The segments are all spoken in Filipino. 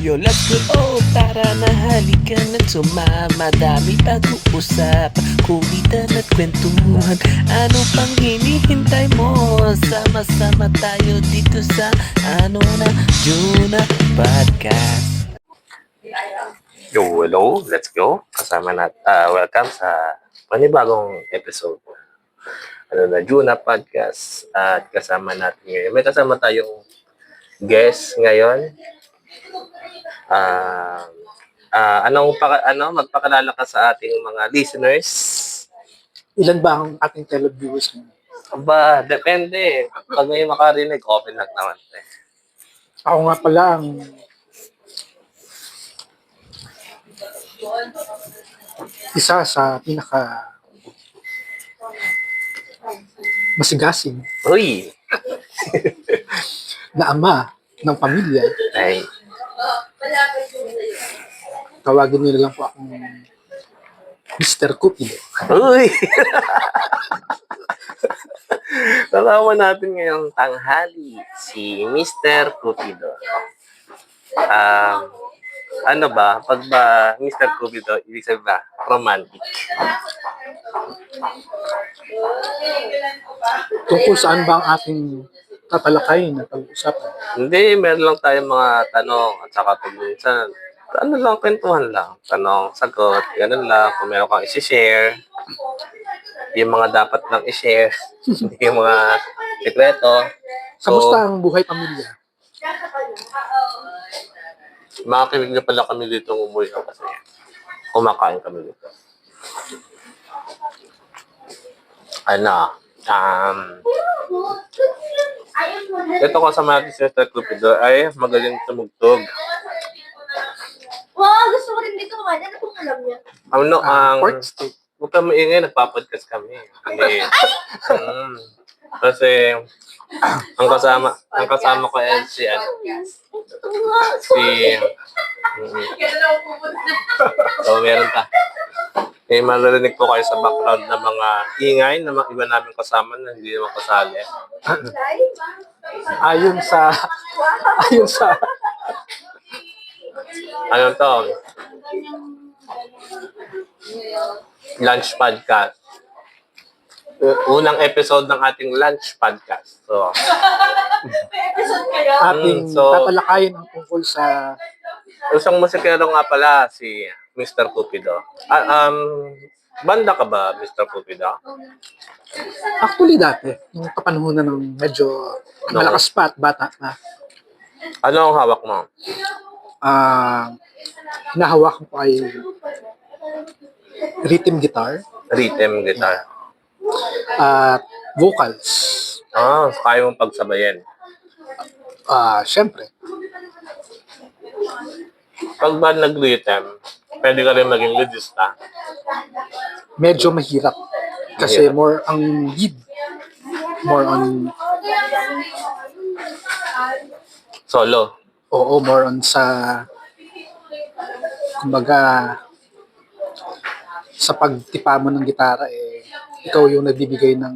Yo, let's go, tara na halika na sumama. Dami pag-uusap, kulitan at kwentuhan. Ano pang hinihintay mo? Sama-sama tayo dito sa Juna Podcast. Yo, hello, let's go. Welcome sa panibagong episode. Juna Podcast. At kasama natin ngayon. May kasama tayong guest ngayon. Magpakilala ka sa ating mga listeners? Ilan ba ang ating televiewers ngayon? Aba, depende. Pag may makarinig, open lang naman. Ako nga pala ang isa sa pinaka masigasig Uy! na ama ng pamilya. Ay, Tawagin niyo na lang po akong Mr. Cupido. uy! Kasama natin ngayong tanghali si Mr. Cupido. Pag ba Mr. Cupido, ibig sabihin ba, romantic? Tungkol saan ba ang ating tatalakayin at pag-usapan? Hindi, meron lang tayong mga tanong at saka pag minsan, kwentuhan lang. Tanong, sagot, ganun lang. Kung meron kang isi-share, yung mga dapat lang i-share, hindi yung mga sekreto. Kamusta ang buhay pamilya? Makakinig na pala kami dito umuwi kasi kumakain kami dito. Ito kasama natin si Mr. Cupido ay magaling tumugtog. Wow, gusto ko rin dito kumain. Ano pong alam niya? Port State. Huwag ka maingay, nagpa-podcast kami. Hindi. Kasi ang kasama ko ay si meron pa. Maririnig po kayo sa background ng mga ingay na mga iba namin kasama na hindi naman kasali. Ayon sa Ano to? Lunch podcast. Unang episode ng ating lunch podcast. So, ating tatalakayin ang tungkol sa isang musikero nga pala si Mr. Cupido. Banda ka ba, Mr. Cupido? actually dati, yung kapanahonan ng medyo malakas pa at bata pa. Ano ang hawak mo? Hinahawakan ko ay rhythm guitar Rhythm guitar. at vocals. Kaya mong pagsabayan. Syempre, Pag ba nag-rhythm, pwede ka rin maging leadista. medyo mahirap. Kasi more ang lead. More on, Solo. more on sa, kumbaga, sa pagtipa mo ng gitara, ikaw yung nagbibigay ng,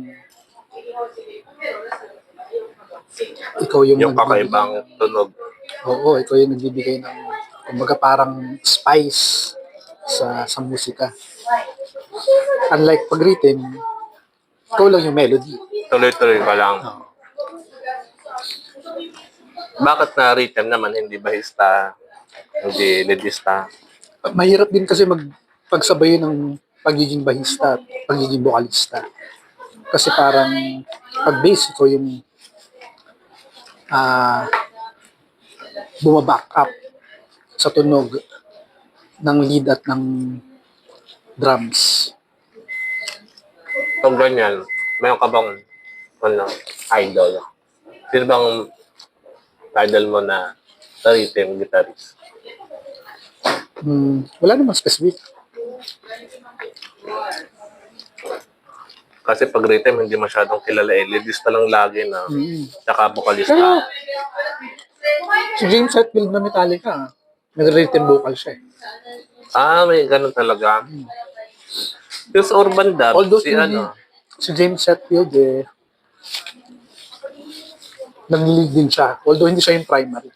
Yung kakaibang tunog. ikaw yung nagbibigay ng, kumbaga parang spice sa musika. Unlike pag rhythm, ikaw lang yung melody. Tuloy-tuloy ka lang. Oo. Bakit na rhythm naman, hindi bahista, hindi leadista? Mahirap din kasi pagsabayin ng pagiging bahista at pagiging vocalista. Kasi parang pag bass, ikaw yung bumaback up sa tunog ng lead at ng drums. Kung ganyan, mayroon ka bang idol? Sino bang idol mo na rhythm guitarist? Wala namang specific. Kasi pag rhythm, hindi masyadong kilala. Leadista lang lagi na. Tsaka vocalista. Pero si James Hetfield na Metallica, nag-rhythm vocal siya. May ganun talaga. Yung sa urban dub, Although si James Hetfield, nag-lead din siya. Although hindi siya yung primary.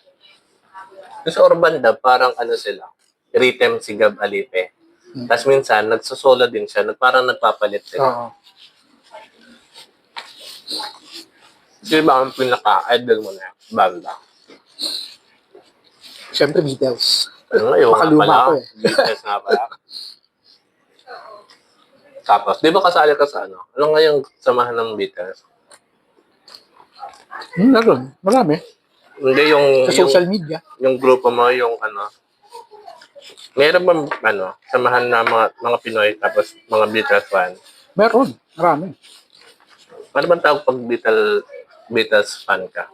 Yung sa Urbanda, parang ano sila, rhythm si Gab Alipe. Tapos minsan, nagsusolo din siya, parang nagpapalit sila. Oo. Sino ba ang pinaka-idol mo na banda? Siyempre, Beatles. Ngayon nga Makaluma pala, ako eh. Beatles nga pala. Tapos, di ba kasali ka sa ano? Ano nga yung samahan ng Beatles? Meron. Marami. Hindi yung, Sa social media. yung grupo mo, yung ano, meron ba ano, samahan na mga Pinoy tapos mga Beatles fan? Meron. Marami. Ano bang tawag pag Beatles fan ka?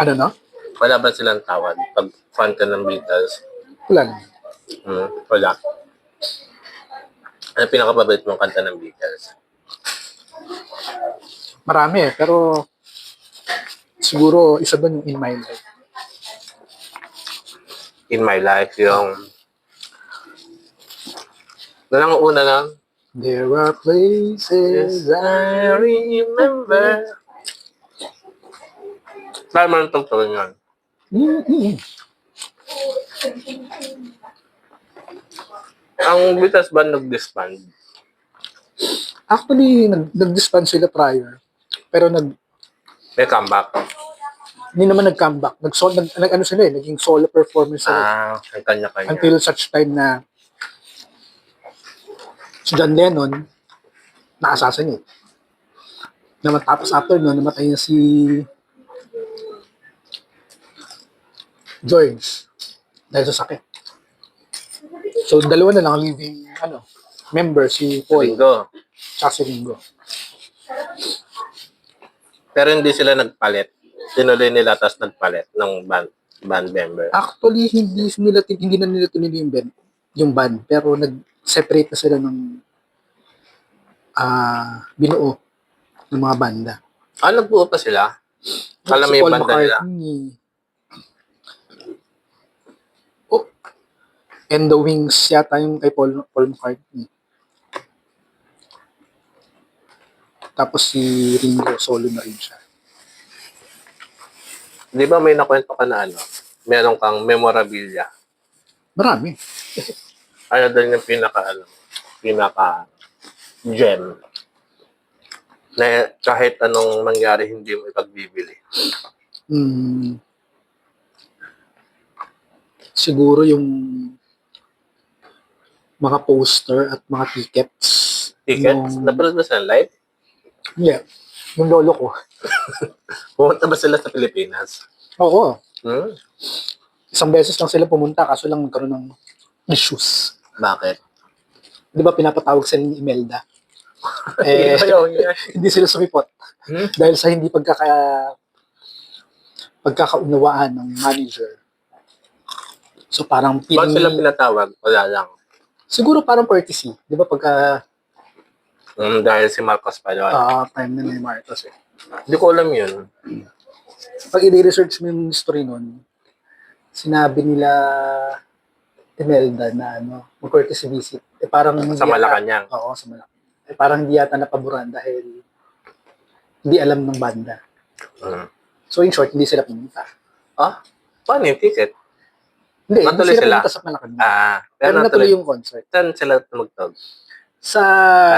Ano na? Wala ba silang tawag pag fan ka ng Beatles? Wala na. Wala. Ano pinaka-paborite mong kanta ng Beatles? Marami eh. Pero siguro isa doon yung In My Life. In My Life, yung... Ano lang ang una lang? There are places I remember. Dahil mo nang tugtugin yun. Ang Beatles ba nag-disband? Actually, nag-disband sila prior. Pero May comeback? hindi naman nag-comeback. Ano sila eh, naging solo performance sila. Ang kanya-kanya. Until such time na si John Lennon na-assassinate. Tapos after nun, namatay na si George dahil sa sakit. So, dalawa na lang ang living member, si Paul Ringo. at si Ringo. Pero hindi sila nagpalit. Tinuloy nila tapos nagpalit ng band member. Actually, hindi na nila tuloy yung band, pero nag-separate na sila ng binuo ng mga banda. Nagbuo pa sila? Kala may Paul banda nila. McCartney. Oh, and the Wings yata yung kay Paul McCartney. Tapos si Ringo, solo na rin siya. Di ba may nakwento ka na meron kang memorabilia? Marami. Ano doon yung pinaka-gem na kahit anong mangyari hindi mo ipagbibili? Siguro yung mga poster at mga tickets. Tickets? Napanood ba sila live? Yeah. Yung lolo ko. Pumunta ba sila sa Pilipinas? Oo. Hmm? 1 beses lang sila pumunta kaso lang nagkaroon ng issues. Bakit? Di ba pinapatawag sila ni Imelda? Ayaw niya. Hindi sila sumipot. Dahil sa hindi pagkakaunawaan ng manager. So parang Bakit sila pinatawag? Wala lang. siguro parang courtesy. Di ba pagka Dahil si Marcos pa doon. time na ni Marcos eh. Hindi ko alam yun. Pag i-research mo yung history nun, sinabi nila Imelda na mag-courtesy visit. Parang Sa Malacanang. Oo, sa Malacanang. Parang hindi yata napaboran dahil hindi alam ng banda. So in short, hindi sila pumunta. Paano yung ticket? Hindi Natuloy sila sila? pumunta sa Malacanang. Pero Pero natuloy yung concert. Saan sila tumugtog? Sa...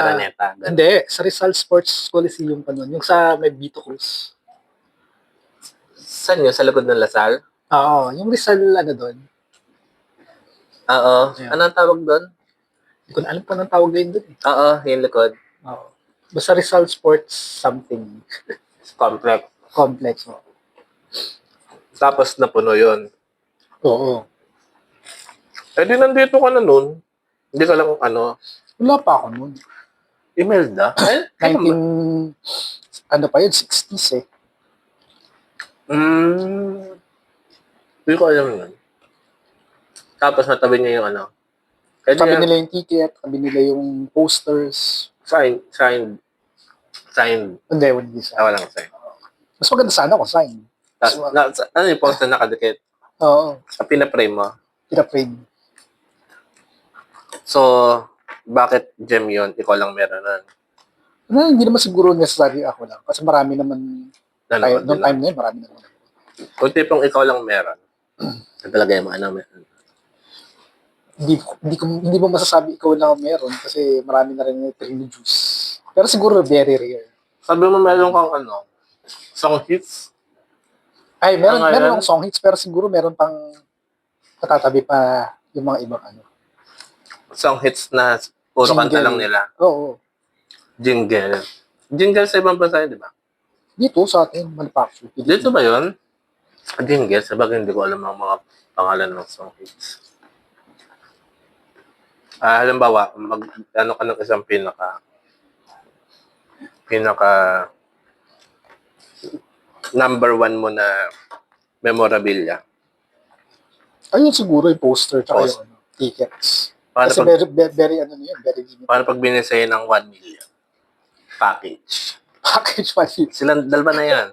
Araneta. Hindi, sa Rizal Sports Coliseum pa nun. Yung sa may Vito Cruz. Saan yun? Sa likod ng Lasal? Oo, yung Rizal doon. Oo. Yeah. Anong tawag doon? Hindi ko na alam kung anong tawag ngayon doon eh. Oo, yung likod. Oo. Basta Rizal Sports something. Complex. Complex. Oh. Tapos napuno yun. Oo. Eh di nandito ka na nun. Hindi ka lang Wala pa ako nun. Imelda? 19... Ano pa yun? 60s eh. Hindi ko alam yun. Tapos natabi niya yung Sabi nila yung ticket, sabi nila yung posters. Sign. Hindi, hindi sa. Walang sign. Mas maganda sana kung sign. Tapos, ano yung poster na nakadikit? Oo. Pinaprame mo? Pina-frame. So, bakit gem yun? Ikaw lang meron nun. Hindi naman siguro necessary ako lang. Kasi marami naman, Nanood noong nila. time na yun, marami naman. Kung tipong ikaw lang meron, Naglagay mo, ano, Hindi mo masasabi ikaw lang ang meron kasi marami na rin juice. Pero siguro very rare. sabi mo meron kang ano, song hits? Ay, meron, Ano nga meron yan? akong song hits pero siguro meron pang katatabi pa yung mga ibang ano. Song hits na puro kanta Jingle. lang nila. Oo. Jingle. Jingle sa ibang bansa yun, di ba? Dito sa atin, manufacture. Dito ba yun? Jingle, sabagay hindi ko alam ang mga pangalan ng song hits. Halimbawa, ano ka ng isang pinaka number one mo na memorabilia. Ayun siguro yung poster tsaka Poster. yung ano, tickets. Paano Kasi pag, very ano na yun, very limited. paano pag binisay ng 1 million? Package. Package pa yun. Silang dalawa na yan.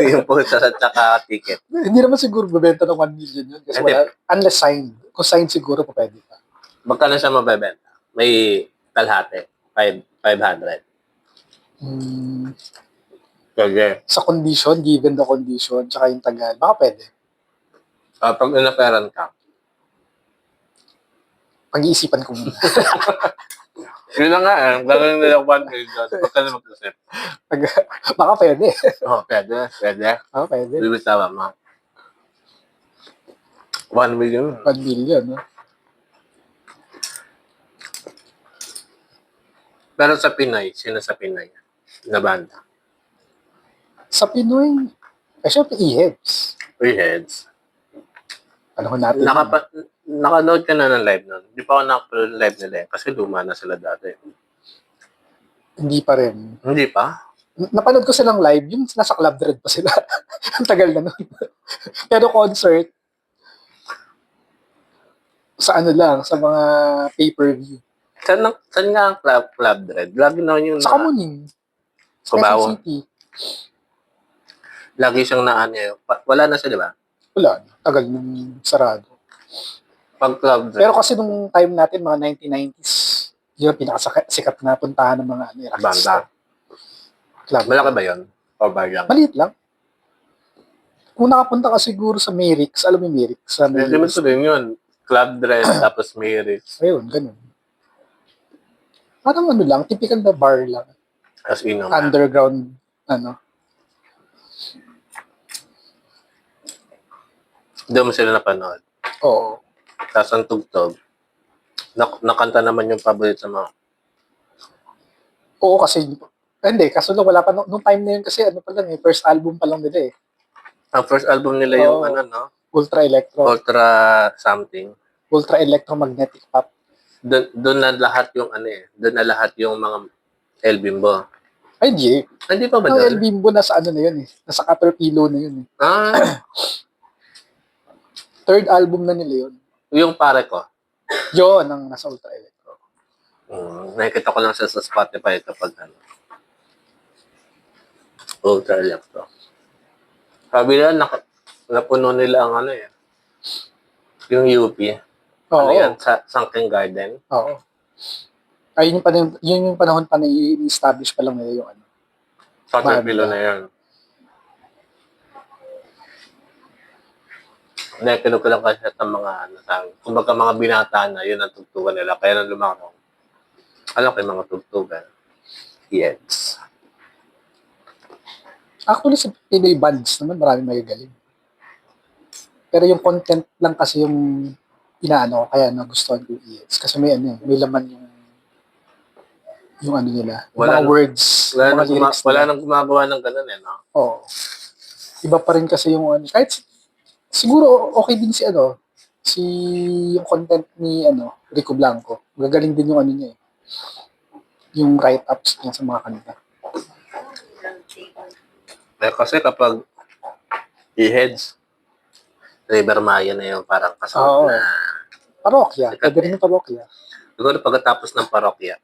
Yung poster at saka ticket. Hindi naman siguro bebenta ng 1 million yun. Kasi Hindi. wala, unless signed. Kung signed siguro, pa pwede pa. Magkano siya mabebenta? May kalahati. 500. Hmm, Pwede. sa condition, given the condition, tsaka yung tagal, baka pwede. Pag inaperan ka, Pag-iisipan ko muna. yun na nga eh. Gagawin nila 1 million. Huwag ka na mag-isip. Baka pwede. Oh, pwede. Pwede. Baka pwede. Bibitawa mo. 1 million. 1 million, no? Pero sa Pinoy, sino sa Pinoy na banda? Sa Pinoy, syempre e-heads. Three Heads. Panahon natin. Naka-load ka na ng live nun. Hindi pa ako naka-upload ng live nila eh, kasi luma na sila dati. Hindi pa rin. Hindi pa? Napanood ko silang live, yung nasa Club Dread pa sila. Ang tagal na nun. Pero concert, sa ano lang, sa mga pay-per-view. Saan nga ang Club Dread? Lagi na yung Sa Kamuning. Sa Cubao. Quezon City. Lagi siyang wala na siya, di ba? Wala. Tagal nung sarado. Pag Club Dread, Pero kasi nung time natin, mga 1990s, yun, pinakasikat na puntahan ng mga banda. Club. Malaki ba yun? O ba yan? Maliit lang. Kung nakapunta ka siguro sa Merix, alam mo yung Merix? Sa Hindi mo Merix. sabihin yun. Club Dread, tapos Miris. Ayun, ganun. Parang ano lang, typical na bar lang. As in, Underground, ano. doon mo sila napanood. Oo. Tapos ang tugtog, nakanta naman yung paborito sa mga. Oo, kasi, hindi, kaso nung wala pa, nung time na yun kasi, ano pa lang eh, first album pa lang nila eh. Ang first album nila yung Oo. ano, no? Ultra Electro. Ultra something. Ultra Electromagnetic Pop. Doon na lahat yung ano eh. Doon na lahat yung mga El Bimbo. Ay, hindi. Hindi pa ba Ang El doon? Bimbo nasa ano na yun eh. Nasa Caterpillar na yun eh. Ah, Third album na nila yun. yung pare ko. Yun ang nasa Ultra Electro. Nakikita ko lang siya sa Spotify kapag ano. Ultra Electro. Sabi nila, napuno nila ang ano eh. Yung UP. Oo. Ano yan? Sunken Garden. Oo. Ay, yun yung panahon pa na i-establish pa lang nila yung ano. Caterpillar na yan. Nakikinig ko lang kasi ng mga ano sabi. Kumbaga mga binata na, yun ang tugtugan nila. Kaya nang lumakaw. Alam ko yung mga tugtugan. Yes. Actually, sa Pinoy bands naman, marami magagaling. Pero yung content lang kasi yung inaano, kaya nagustuhan ko yung EX. Kasi may ano, may laman yung ano nila. Yung Wala mga na- words, mga lyrics Wala nila. nang gumagawa ng ganun eh, no? Oo. Iba pa rin kasi yung ano. Kahit siguro okay din si ano, yung content ni ano, Rico Blanco. Gagaling din yung ano niya eh. Yung write-ups niya sa mga kanta. Kasi kapag i-heads, River Maya na yung parang Oo. kasunod na. Parokya. Sikat Pwede rin yung parokya. Siguro pagkatapos ng parokya,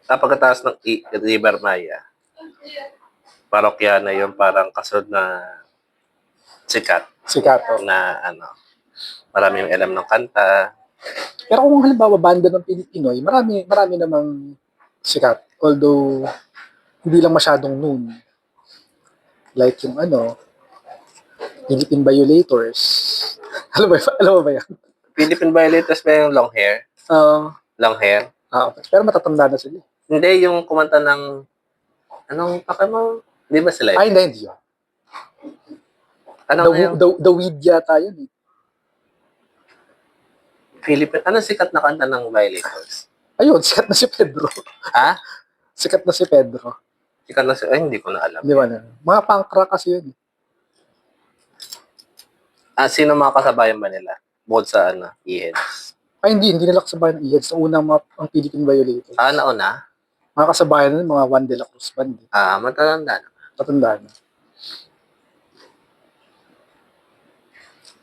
pagkatapos ng River Maya, parokya na yung parang kasunod na sikat Sikat. na ano, maraming alam ng kanta. Pero kung halimbawa banda ng Pinoy, marami namang sikat. Although, hindi lang masyadong known. Like yung ano, Philippine Violators. Alam mo ba yan? Philippine Violators ba yung long hair? Oo. Long hair? Pero matatanda na sila. Hindi, yung kumanta ng... Anong pakamo? Di ba sila yun? Hindi yun. Ano yung The Weed yata yun eh. Philippine? Anong sikat na kanta ng Violators? Ayun, sikat na si Pedro. Ha? Sikat na si Pedro. Sikat na Ay, hindi ko na alam. Di ba na? Mga punk rock kasi yun. Sino mga kasabayan ba nila? Bukod sa Iheads. Hindi nila kasabayan ng Iheads. Sa unang ang Philippine Violators. Nauna? Mga kasabayan nun, mga Juan de la Cruz band. Matatanda na. Matanda na.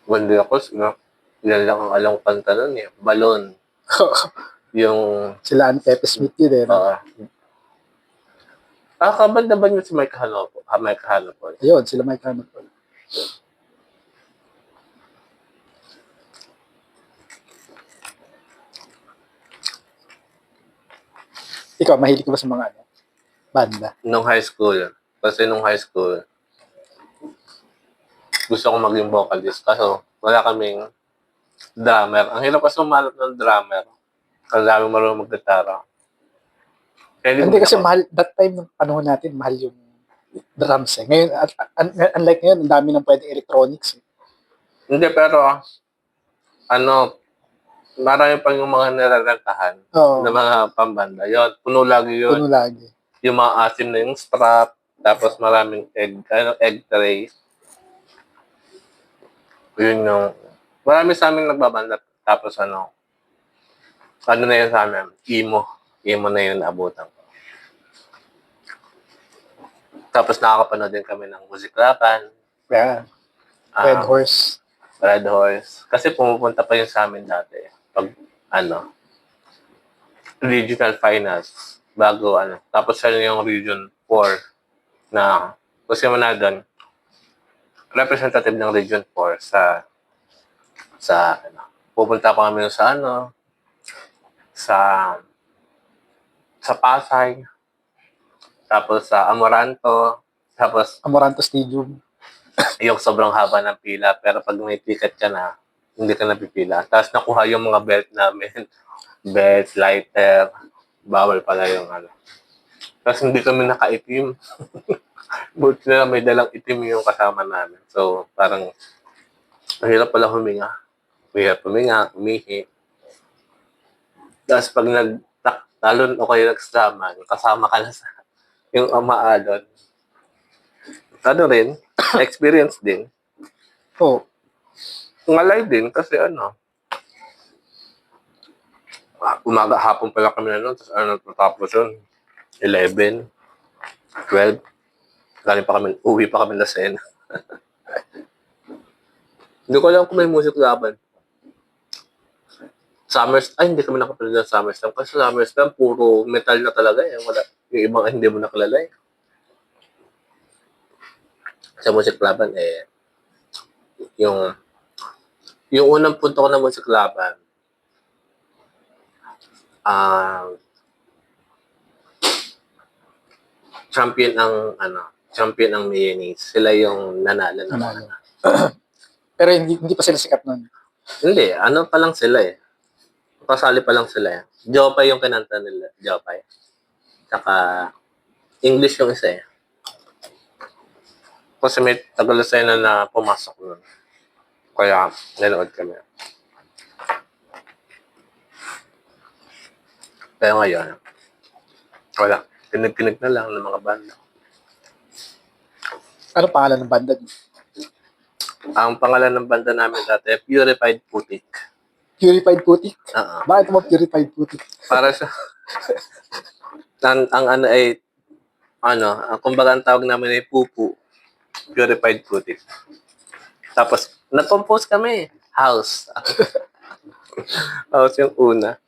Wanda ako, no? Yan lang ang alam kanta nun eh. Balon. Yung... Sila ang Pepe Smith yun eh. No? Kabanda ba niyo si Mike Hanopo? Mike Hanopo. Ayun, sila Mike Hanopo. Ikaw, mahilig ka ba sa mga banda? Nung high school. Kasi nung high school, gusto ko maging vocalist. Kaso, wala kaming drummer. Ang hirap kasi umalap ng drummer. Kasi dami marunong mag-gitara. Hindi kasi mahal, that time, ng panahon natin, mahal yung drums eh. Ngayon, unlike ngayon, ang dami ng pwedeng electronics eh. Hindi, pero, marami pang yung mga nilalatahan na mga pambanda. Yun, puno lagi yun. Puno lagi. Yung mga asim na yung strap, tapos maraming egg tray. Yun yung, marami sa amin nagbabanda. Tapos ano na yun sa amin? Emo na yun naabutan ko. Tapos nakakapanood din kami ng musiklapan. Yeah. Red Horse. Red Horse. Kasi pumupunta pa yun sa amin dati. Pag, regional finals. Bago, Tapos siya yung Region 4 na, kasi muna doon, representative ng Region 4 pupunta pa kami sa Pasay, tapos sa Amoranto, tapos Amoranto Stadium. yung sobrang haba ng pila, pero pag may ticket ka na, hindi ka napipila. Tapos nakuha yung mga belt namin. Belt, lighter, bawal pala yung Tapos hindi kami nakaitim. Buti na may dalang itim yung kasama namin. So, parang, mahirap pala huminga. Umihi. Tapos pag talon o kayo nagsama, kasama ka na sa yung maalon. Rin, experience din. Ngalay din kasi umaga hapon pala kami na noon, tapos yun, 11, 12, uwi pa kami na Sena. Hindi ko alam kung may music laban. Hindi kami nakapanood ng SummerSlam. Kasi SummerSlam, puro metal na talaga eh. Yung ibang hindi mo nakilala eh. Sa music laban yung unang punto ko ng music laban, champion ang Mayonnaise. Sila yung nanalo ng Pero hindi pa sila sikat nun. Hindi, pa lang sila eh. Kasali pa lang sila eh. Jopay yung kinanta nila. Jopay. Saka, English yung isa eh. Kasi may Tagalasena na pumasok nun. Kaya, nanood kami. Kaya ngayon, wala. Kinig-kinig na lang ng mga banda. Ano pangalan ng banda niyo? Ang pangalan ng banda namin dati, Purified Putik. Purified Putik? Oo. Bakit mo Purified Putik? Para sa... kumbaga ang tawag namin ay Pupu. Purified Putik. Tapos, nag-compose kami. House. House yung una.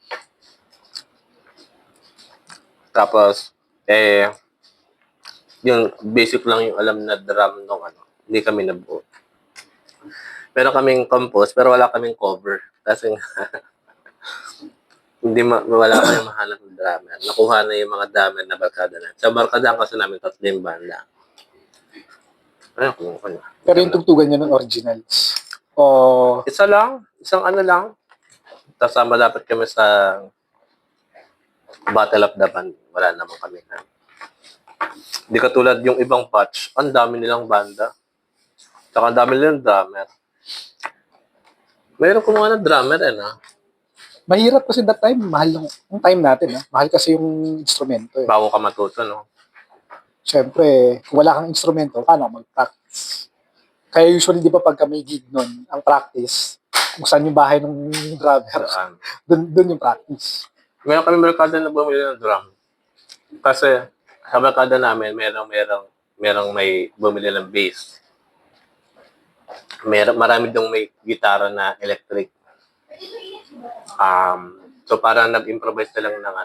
Tapos, yung basic lang yung alam na drum nung hindi kami nabuo. Meron kaming compose, pero wala kaming cover. Kasi wala kaming mahanap ng drummer. Nakuha na yung mga drummer na barkada na. Sa barkada kasi namin 3 banda. Ayun, kung ano. Pero yung tugtugan niya ng originals. O, Isa lang, isang ano lang. Kasama dapat kami sa Battle of the Band. Wala naman kami na. Hindi katulad yung ibang batch, ang dami nilang banda. Tsaka ang dami nilang drummer. Mayroon kumuha ng drummer na. mahirap kasi that time, mahal yung time natin. Mahal kasi yung instrumento. Bago ka matuto, no? Siyempre, kung wala kang instrumento, paano mag-practice? Kaya usually, di ba, pagka may gig nun, ang practice, kung saan yung bahay ng drummer, dun yung practice. Meron kami merkado na bumili ng drum. Kasi sa merkado namin, merong may bumili ng bass. Marami dong may gitara na electric. So parang nag-improvise na lang ng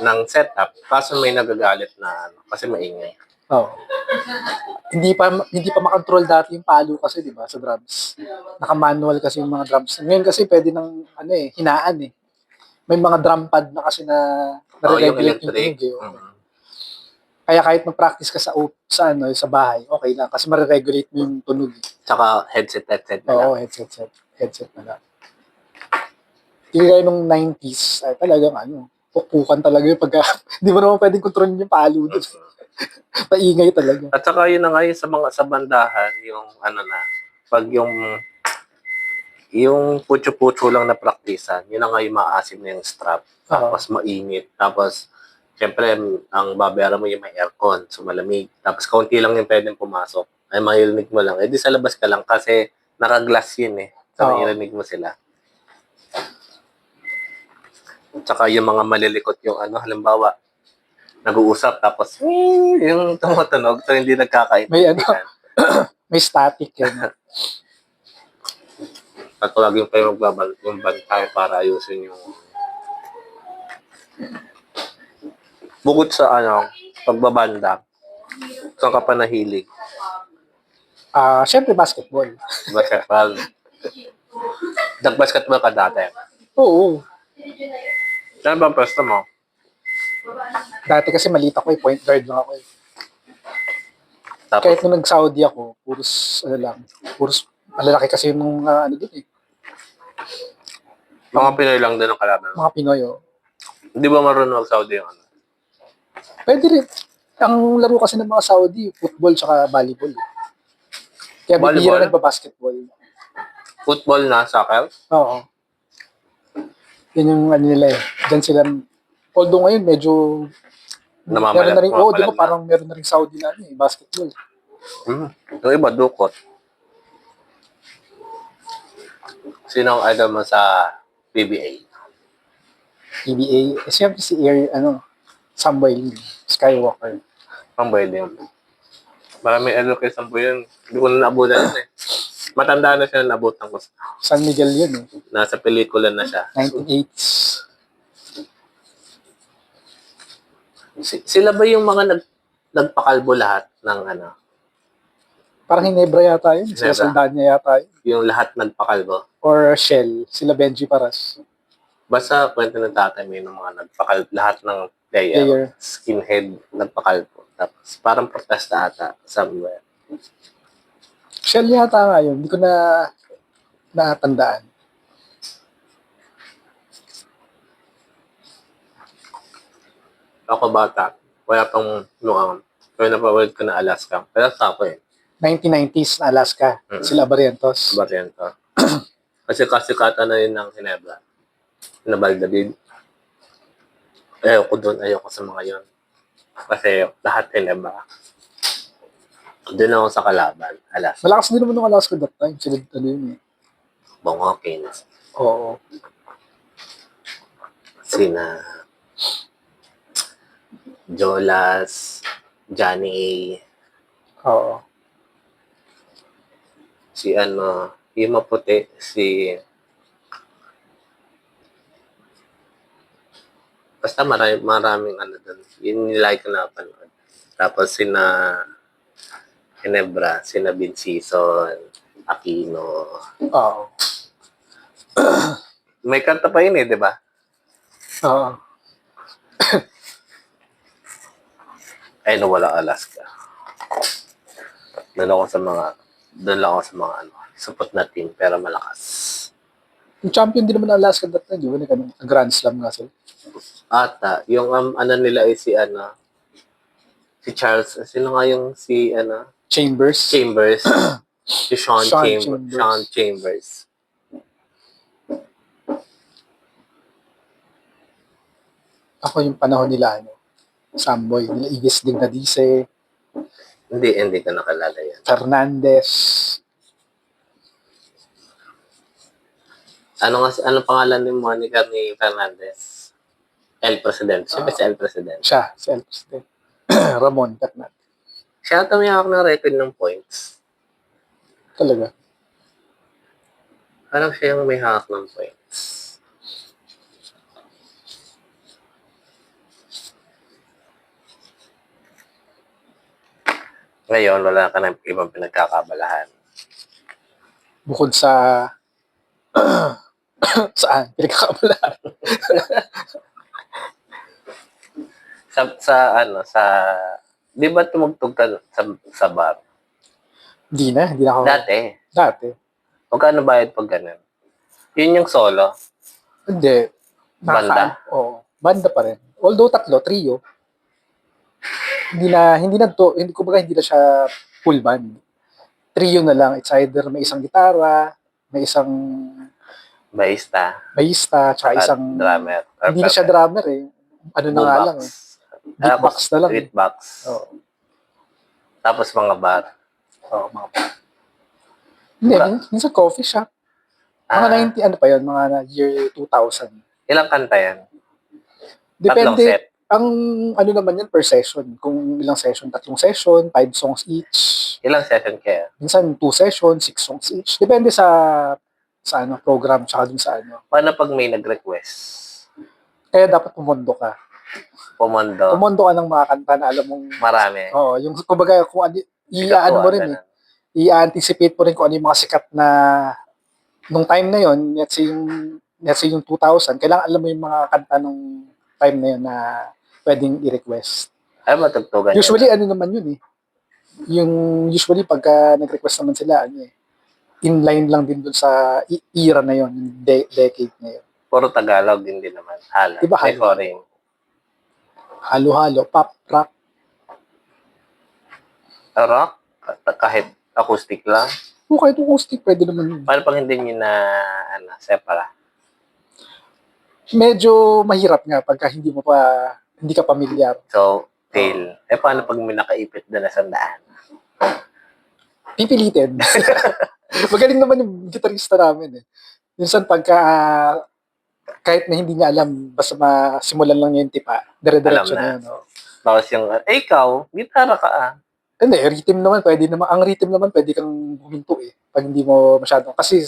ng setup. Kaso may nagagalit na kasi maingay. Oh. Hindi pa makontrol dati yung palo kasi, di ba, sa drums. Naka-manual kasi yung mga drums. Ngayon kasi pwede ng hinaan eh. May mga drum pad na kasi na Yung nare-regulate yung electric. tunog eh. Kaya kahit mag-practice ka sa bahay, okay lang kasi mare-regulate mo yung tunog. Tsaka headset na lang. Oo, headset na lang. Hindi kaya nung 90s, ay talagang pupukan talaga yung pagka, hindi mo naman pwedeng kontrolin yung palo doon. Paingay talaga. At saka yun na nga yun sa bandahan, yung pag yung putyo-putyo lang na praktisan, yun na nga yung maasim na yung strap. Tapos mainit. Tapos, syempre, ang babayaran mo yung may aircon, so malamig. Tapos, kaunti lang yung pwedeng pumasok. Ay, mahilinig mo lang. Eh, di sa labas ka lang kasi naka-glass yun eh. So, mahilinig mo sila. Tsaka yung mga malilikot yung halimbawa, nag-uusap tapos yung tumutunog so hindi nagkakaintindihan. May static yan. At lagi yung yung bantay para ayusin yung bukod sa pagbabanda. Saan ka pa nahilig? Siyempre basketball. Basketball. Nag-basketball ka dati? Oo. Saan ba ang pwesto mo? Dati kasi maliit ako point guard lang ako Tapos, Kahit nung nag-Saudi ako, puros malalaki kasi yung dun eh. mga Pinoy lang din ang kalaban. Mga Pinoy Hindi ba marunong mag-Saudi yung Pwede rin. Ang laro kasi ng mga Saudi, football tsaka volleyball. Kaya Volleyball? bibihira nagba-basketball. Football na, soccer? Oo. Yun yung nila eh. Diyan sila, although ngayon medyo meron na rin, di ba parang meron na rin Saudi na basketball. Yung iba, dukot. Sino ang idol mo sa PBA? PBA, siyempre si Samboy Lee, Skywalker. Ang boy din. Maraming idol kay Sampo yun. Hindi ko na naabutan yun eh. Matanda na siya na naabutan ko. San Miguel yun eh. Nasa pelikula na siya. 1980s. Sila ba yung mga nagpakalbo lahat ng Parang Hinebra yata yun. Sila Hinebra. Saldana yata yun. yung lahat nagpakalbo? Or Shell. Sila Benji Paras. Basta kwento ng tatay mo yung mga nagpakalbo, lahat ng player, skinhead, nagpakalbo. Tapos parang protesta ata somewhere. Shell yata nga yun. Hindi ko na natandaan. Ako bata, wala pang kaya napawalid ko na Alaska. Pero sa ako 1990s na Alaska. Sila Barrientos. Barriento. Kasi kasikatan na yun ng Hinebra. Na Valladolid. Ayoko doon, ayoko sa mga yun. Kasi lahat Hinebra. Doon ako sa kalaban, Alaska. Malakas din naman ng Alaska that time. Sila yun eh. Bong Hawkins. Oo. Sina Jolas, Johnny A. Oo. Si yung maputi, basta maraming doon. Yun nilike ko na panood. Tapos sina Hinebra, sina Vincison, Aquino. Oo. May kanta pa yun di ba? Oo. Ay, nawala Alaska. Doon ako sa mga, doon lang ako sa mga ano, support na team, pero malakas. Yung champion din naman ng Alaska that time, di ba? Grand Slam nga sila. Ata, yung ano nila ay si ano, si Charles, sino nga yung si ano, Chambers. Chambers. Si Sean, Sean Chambers. Chambers. Sean Chambers. Ako yung panahon nila, ano, Samboy, nila Igis Dignadice, Hindi ko nakalala yan. Fernandez. Ano pangalan ni Monica ni Fernandez? El Presidente. Siya ba si El Presidente? Siya, si El Presidente. Ramon Fernandez. Siya ata may hawak ng record ng points. Talaga. Parang siya yung may hawak ng points. Ngayon, wala ka ng ibang pinagkakabalahan. Bukod sa saan? Pinagkakabalaan. Sa di ba tumugtog ka sa bar? Hindi na ako. Dati. Magkano bayad pag ganun? Yun yung solo. Hindi. Banda? Oo. Banda pa rin. Although trio. Hindi na siya full band. Trio na lang. It's either may isang gitara, may isang Baista. tsaka isang Drummer. Hindi na siya drummer eh. Ano na nga lang eh. Beatbox na lang. Beatbox. Oo. Tapos mga bar. Oo, mga Hindi, minsan coffee shop. Mga 90, ano pa yun? Mga year 2000. Ilang kanta yan? Tatlong Depende. set. Ang ano naman yan per session. Kung ilang session, 3 session, 5 songs each. Ilang session kaya? Minsan 2 sessions, 6 songs each. Depende sa ano, program tsaka dun sa ano. Paano pag may nag-request? Kaya dapat pumondo ka. Pumondo. Pumondo ka ng mga kanta na alam mong Marami. Oo, yung kumbaga kung ano mo rin eh. I-anticipate mo rin kung ano yung mga sikat na nung time na yon, let's say yung 2000, kailangan alam mo yung mga kanta nung time na yon na pwedeng i-request. Ay, matugtugan Usually, ano naman yun eh. Usually, pagka nag-request naman sila, ano eh, inline lang din dun sa era na yon, yung decade na yon. Puro Tagalog, hindi naman. Hala. Diba, May halo? foreign. Halo-halo, pop, rock. Rock? Kahit acoustic lang. O kahit acoustic, pwede naman yun. Paano pag hindi nyo na separa? Medyo mahirap nga pagka hindi ka pamilyar. So, fail. Paano pag may nakaipit doon na 100? Pipilitin. Magaling naman yung gitarista namin eh. Minsan pagka kahit na hindi niya alam, basta masimulan lang niya yung tipa, dire-diretso Alam na. na yun. Oh. Tapos yung, ikaw, gitara ka ah. Hindi, rhythm naman, ang rhythm naman pwede kang huminto eh. Pag hindi mo masyadong, kasi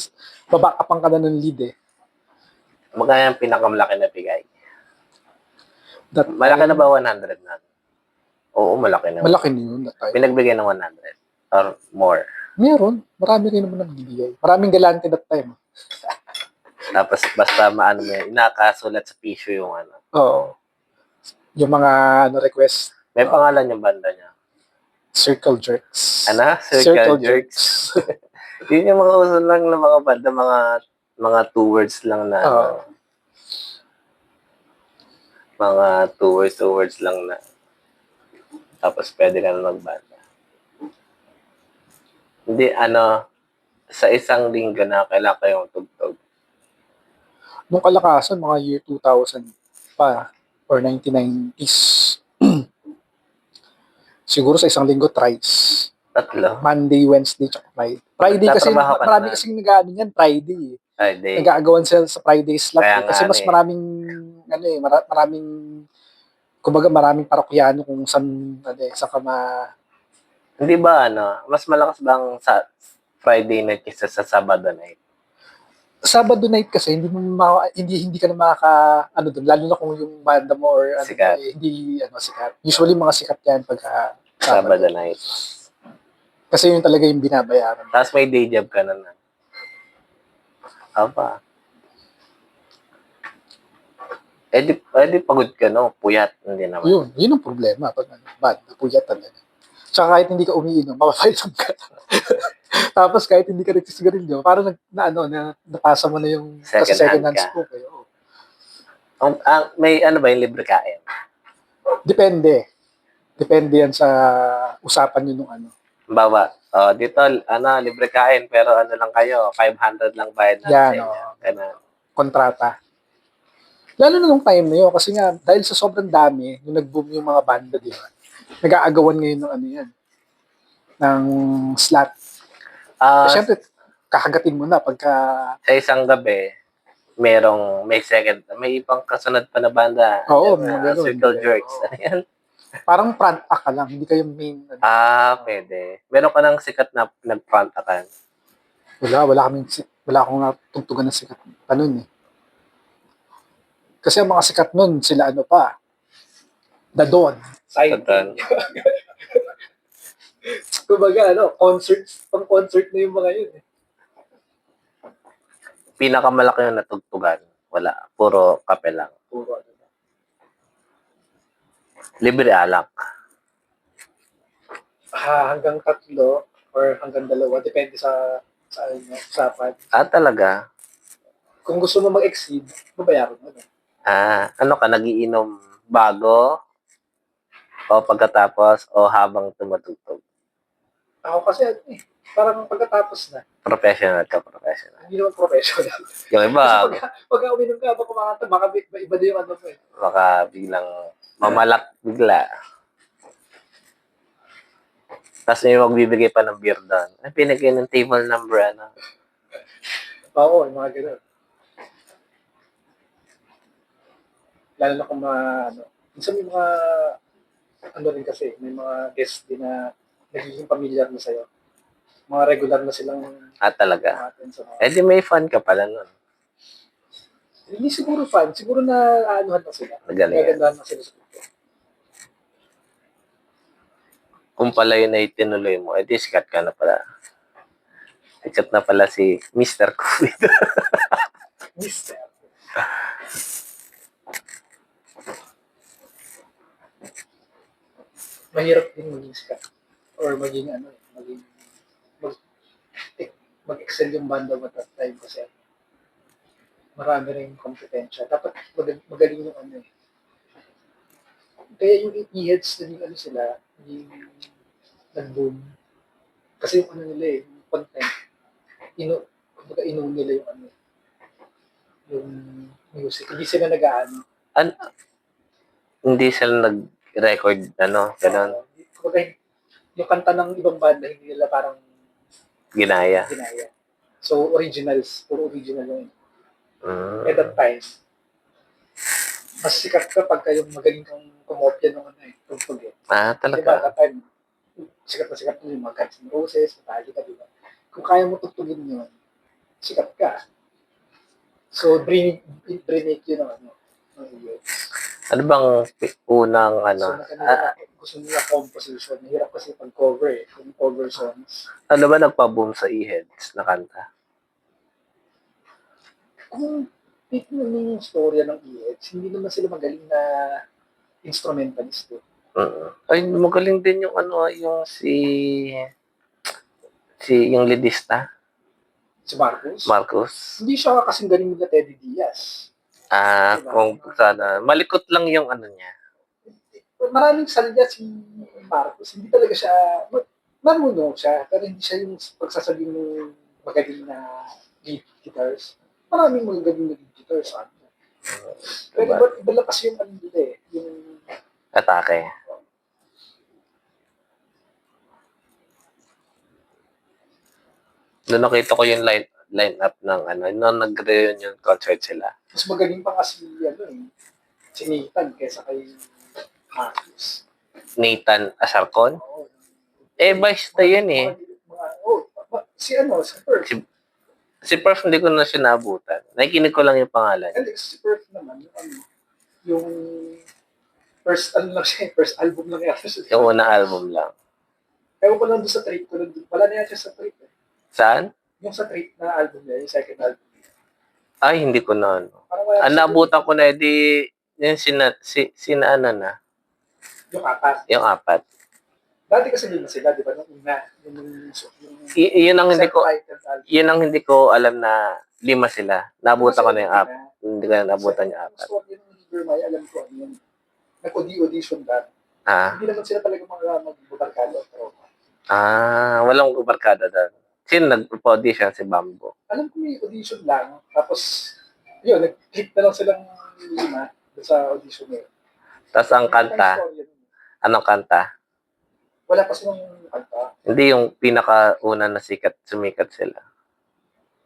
babakapang ka na ng lead eh. Magkano yung pinakamalaki na bigay? That Malaki time, na ba 100 na? Oo, malaki na. Malaki na yun that time. Pinagbigay ng 100 or more. Meron, marami rin naman nagbibigay. Maraming galante that time. Tapos basta maano mo yun, inakasulat sa piso yung ano. Oo. Yung mga request, May pangalan yung banda niya. Circle Jerks. Ano? Circle Jerks. Yun yung mga uso lang ng mga banda, mga 2 words lang na Oo. mga 2 words lang na tapos pwede ka na magbanda. Hindi, sa isang linggo na kailangan kayong tugtog. Nung kalakasan, mga year 2000 pa, or 1990s. Siguro sa isang linggo, thrice. 3. Monday, Wednesday, tsaka Friday. Friday kasi, Nagtatrabaho ka marami na. kasing nag-ano yan, Friday eh. Friday. Nag-aagawan sila sa Friday slot Kaya eh. Kasi nga mas eh. maraming, kumbaga maraming parokyano kung saan ka Hindi ba, mas malakas bang sa Friday night kaysa sa Sabado night? Sabado night kasi hindi ka na doon, lalo na kung yung banda mo or Sikat. hindi sikat. Usually mga sikat yan pagka Sabado night. Kasi yun talaga yung binabayaran. Tapos may day job ka na. Aba. di pagod ka, no? Puyat, hindi naman. Yun ang problema. Pag ano, bad, napuyat talaga. Tsaka kahit hindi ka umiinom, mapapile ka. Tapos kahit hindi ka nagsisigarilyo, parang napasa mo na yung kasi Second second hand hand ka. smoke. Oo. May ano ba yung libre kain? Depende. Depende yan sa usapan nyo nung ano. Bawa, dito, libre kain, pero ano lang kayo, 500 lang bayad natin Yan, sa inyo. Ganun. kontrata. Lalo na nung time na yun, kasi nga, dahil sa sobrang dami, nung nag-boom yung mga banda, di ba? Nag-aagawan ngayon ng ano yan, ng slot. Ah, Siyempre, kakagatin mo na pagka, sa isang gabi, may second, may ibang kasunod pa na banda. Oo, Diba? mga ganun. Circle Jerks. Oo. Ano yan? parang front act ka lang, hindi kayo main. Pwede. Meron ka ng sikat na nag-frontakan. Wala akong natugtugan ng sikat pa nun eh. Kasi ang mga sikat nun, sila ano pa, The Dawn. Satan. Kumbaga, pang-concert na yung mga yun eh. Pinakamalaki yung natugtugan. Wala. Puro kape lang. Puro ano. Libre alak. Hanggang 3 or hanggang 2, depende sa usapan. Talaga? Kung gusto mo mag-exceed, babayaran mo na. Ano ka, nagiinom bago? O pagkatapos? O habang tumutugtog? Ako kasi, parang pagkatapos na, Professional. hindi naman professional. Yung Kasi iba, pagka uminom ka, baka kumakanta, baka iba na yung ano mo eh. baka biglang mamalak bigla. Tapos may magbibigay pa ng beer doon. Pinagay ng table number, ano. Oo, yung mga ganun. Lalo na kung minsan may mga, rin kasi, may mga guest din na nagiging familiar na sa'yo. Mga regular na silang Talaga. umaten sa mga. Di may fun ka pala nun. Hindi siguro fan, siguro na anuhan na sila. Magaling. Nagandahan na sila sa grupo. Kung pala yun ay tinuloy mo, di sikat ka na pala. Sikat na pala si Mr. COVID. Mister. Mahirap din maging sikat. Or maging mag-excel yung banda mo that time kasi marami rin kompetensya. Dapat magaling yung ano eh. Kaya yung e-heads na sila, yung nag-boom. Kasi yung ano nila eh, yung content, kumbaga nila yung ano yung music. Hindi sila nag-aano. Hindi sila nag-record, ganun. Kumbaga, yung kanta ng ibang banda, hindi nila parang Ginaya. So, puro original yung Mm. at that time, mas sikat ka pagka yung magaling kang kumopya ng tugtog eh. Diba, Talaga. that time, sikat na yung mga Guns N' Roses, Metallica, diba? Kung kaya mo tugtugin yun, sikat ka. So, bring it yun ng Ano bang unang, gusto nila composition. Mahirap kasi pag-cover eh. Kung cover songs. ano ba nagpa-boom sa e-heads na kanta? Kung tignan mo yung storya ng EX, hindi naman sila magaling na instrumentalist eh. Ay, magaling din yung yung yung lidista, Si Marcos. Marcos. Hindi siya kasing galing nila Teddy Diaz. Kung sana, malikot lang yung niya. Maraming salya si Marcos. Hindi talaga siya, marunong siya, pero hindi siya yung pagsasabing ng magaling na lead guitars. Maraming magaling na lead guitars. Pero iba lang kasi yung nila eh. Yung Atake. Doon nakita ko yung line-up ng nung nag-reunion concert sila. mas magaling pa kasi si Nathan kaysa kay Marcos. Nathan Asarcon? Oo. Basta yun eh. Si Perf. Si Perf, hindi ko na siya naabutan. Nakikinig ko lang yung pangalan. Hindi, si Perf naman, yung first album lang yata siya. Yung unang album lang. Ewan ko lang doon sa trip ko. Wala na yan siya sa trip eh. Saan? Yung sa trip na album niya, yung second album niya. Ay, hindi ko na Parang wala siya naabutan ko na, yung sina na, Yung apat. yung apat. Dati kasi din sila, di ba? Nung una, yung Yun ang hindi ko, self-titled album. yun ang hindi ko alam na 5 sila. Nabutan ko na yung apat. Hindi ko na nabutan yung apat. So, yung Nevermind, alam ko ano yun. Nag-audition lang. Ah, Hindi naman sila talaga mga mag-bubarkado. Pero walang barkada doon. Sino nag-audition? Si Bamboo. alam ko may audition lang. Tapos, yun, nag-click na lang silang 5 sa audition nila. Tapos ang kanta, anong kanta? Wala pa silang kanta. Hindi yung pinakauna na sumikat sila.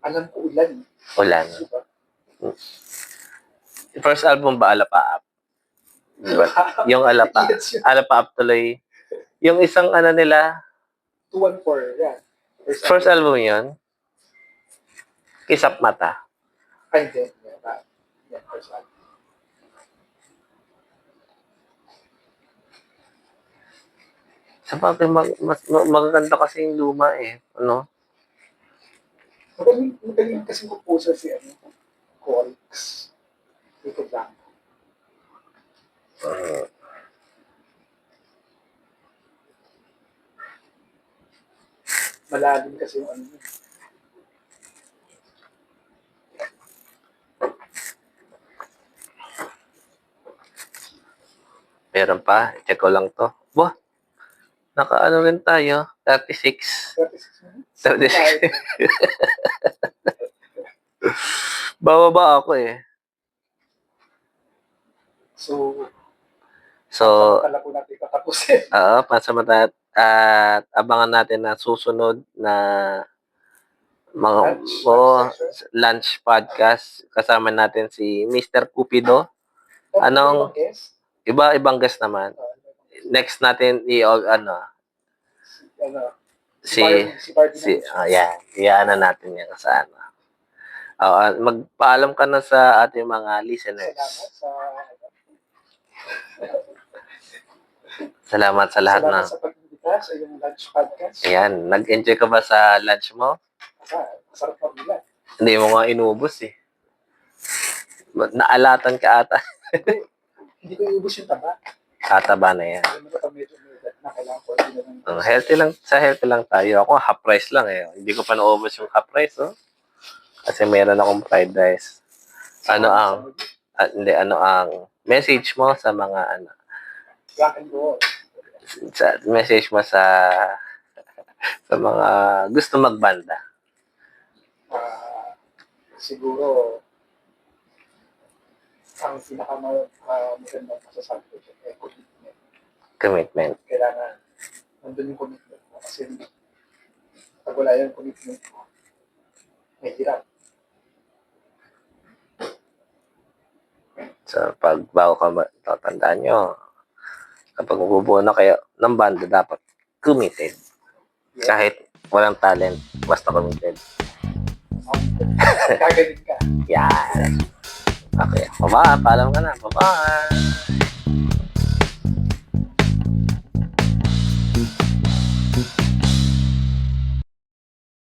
Alam ko ulan. Ulan. Diba? First album ba, Alapaap? Diba? Yung Alapaap. Yes, yun. Alapaap tuloy. Yung isang ano nila, 214, yan. first album yun, Kisap Mata. Ay, hindi. Yan, first album. Sa bagay, magaganda kasi yung luma eh. Ano? Magaling kasi composer si Corix. Ito lang. Malalim kasi yung ano yun. Meron pa. Check ko lang to. Wah! Naka-ano rin tayo. 36. 36 minutes. 36. Bababa ako eh. So, pala po natin katapusin. Pansamantala at abangan natin na susunod na mga lunch podcast. Kasama natin si Mr. Cupido. Anong- Ibang guest naman. Next natin si yan natin yan sa ano. Magpaalam ka na sa ating mga listeners. Salamat sa lahat Salamat sa pag-invita sa iyong lunch podcast. Ayan, nag-enjoy ka ba sa lunch mo? Masarap na ulan. Hindi mo nga inubos eh. Naalatan ka ata. Hindi ko iubos yung taba. Kataba na yan. Alam mo na medyo na kailangan ko. Healthy lang, sa healthy lang tayo. Ako half price lang eh. Hindi ko pa naubos yung half price, oh. Kasi meron akong fried rice. Ano ang message mo sa mga Rock and roll. message mo sa mga gusto magbanda? Siguro, ang pinakamagandang masasabi ko siya ay commitment. Commitment. Kailangan nandun yung commitment mo. Kasi pag wala yung commitment mo, may hirap. So, pag bago ka tatandaan nyo, kapag mabubuo na kayo ng banda, dapat committed. Kahit walang talent, basta committed. Gagaling ka. Yan. Okay. Baba, paalam ka na. Baba.